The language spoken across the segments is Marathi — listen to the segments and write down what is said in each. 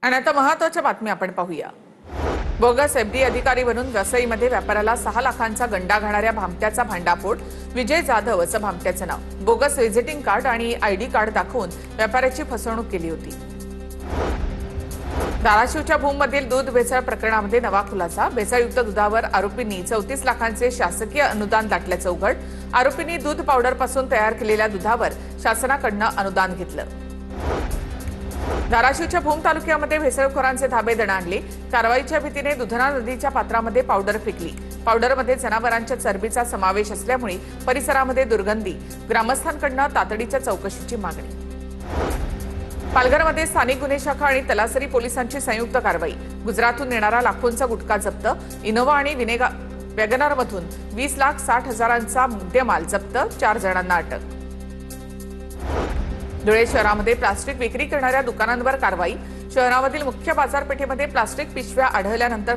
आणि आता महत्त्वाच्या बातम्या आपण पाहूया। बोगस एफडी अधिकारी बनून वसईमध्ये व्यापाऱ्याला 6 लाखांचा गंडा घालणाऱ्या भामट्याचा भांडाफोड। विजय जाधव असं भामट्याचं नाव। बोगस व्हिजिटिंग कार्ड आणि आयडी कार्ड दाखवून व्यापाऱ्याची फसवणूक केली होती। धाराशिवच्या भूममधील दूध भेसळ प्रकरणामध्ये नवा खुलासा। भेसळयुक्त दुधावर आरोपींनी 34 लाखांचे शासकीय अनुदान लाटल्याचं उघड। आरोपींनी दूध पावडरपासून तयार केलेल्या दुधावर शासनाकडून अनुदान घेतलं। धाराशिवच्या भूम तालुक्यामध्ये भेसळखोरांचे धाबे दणाणले। कारवाईच्या भीतीने दुधना नदीच्या पात्रामध्ये पावडर फेकली। पावडरमध्ये जनावरांच्या चरबीचा समावेश असल्यामुळे परिसरामध्ये दुर्गंधी। ग्रामस्थांकडून तातडीच्या चौकशीची मागणी। पालघरमध्ये स्थानिक गुन्हे शाखा आणि तलासरी पोलिसांची संयुक्त कारवाई। गुजरातहून येणारा लाखोंचा गुटखा जप्त। इनोव्हा आणि वॅगनारमधून 20,60,000चा मुद्देमाल जप्त। 4 जणांना अटक। धुळे शहरामध्ये प्लास्टिक विक्री करणाऱ्या दुकानांवर कारवाई। शहरामधील मुख्य बाजारपेठेमध्ये प्लास्टिक पिशव्या आढळल्यानंतर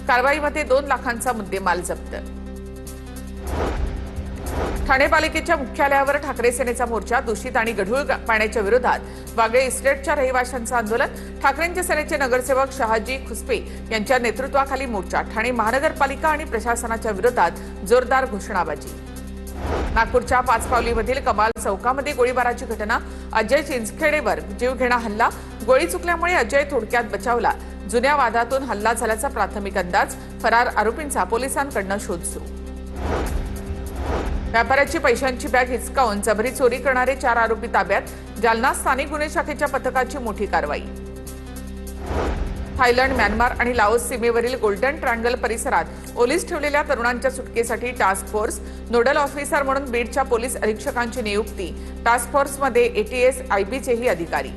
कारवाईमध्ये 2 लाखांचा मुद्देमाल जप्त। ठाणे पालिकेच्या मुख्यालयावर ठाकरे सेनेचा मोर्चा। दूषित आणि गढूळ पाण्याच्या विरोधात वागळे इस्टेटच्या रहिवाशांचं आंदोलन। ठाकरेंच्या सेनेचे नगरसेवक शहाजी खुसपे यांच्या नेतृत्वाखाली मोर्चा। ठाणे महानगरपालिका आणि प्रशासनाच्या विरोधात जोरदार घोषणाबाजी। नागपूरच्या पाचपावलीमधील कमाल चौकामध्ये गोळीबाराची घटना। अजय चिंचखेडेवर जीवघेणा हल्ला। गोळी चुकल्यामुळे अजय थोडक्यात बचावला। जुन्या वादातून हल्ला झाल्याचा प्राथमिक अंदाज। फरार आरोपींचा पोलिसांकडून शोध सुरू। व्यापाऱ्याची पैशांची बॅग हिसकावून जबरी चोरी करणारे 4 आरोपी ताब्यात। जालना स्थानिक गुन्हे शाखेच्या पथकाची मोठी कारवाई। थायलंड, म्यानमार आणि लाओस सीमेवरील गोल्डन ट्रायंगल परिसरात ओलीस ठेवलेल्या तरुणांच्या सुटकेसाठी टास्क फोर्स। नोडल ऑफिसर म्हणून बीडच्या पोलीस अधीक्षकांची नियुक्ती। टास्क फोर्समध्ये एटीएस, आयबीचेही अधिकारी।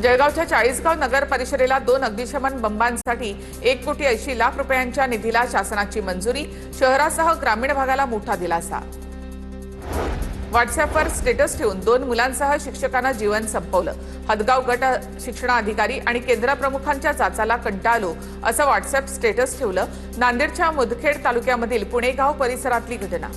जळगावच्या 40गाव नगर परिषदेला 2 अग्निशमन बंबांसाठी 1,80,00,000 रुपयांच्या निधीला शासनाची मंजुरी। शहरासह ग्रामीण भागाला मोठा दिलासा। व्हॉट्सअॅपवर स्टेटस ठेवून 2 मुलांसह शिक्षकांना जीवन संपवलं। हदगाव गट शिक्षणाधिकारी आणि केंद्र प्रमुखांच्या जाचाला कंटाळलो असं व्हॉट्सअॅप स्टेटस ठेवलं। नांदेडच्या मुदखेड तालुक्यामधील पुणेगाव परिसरातली घटना।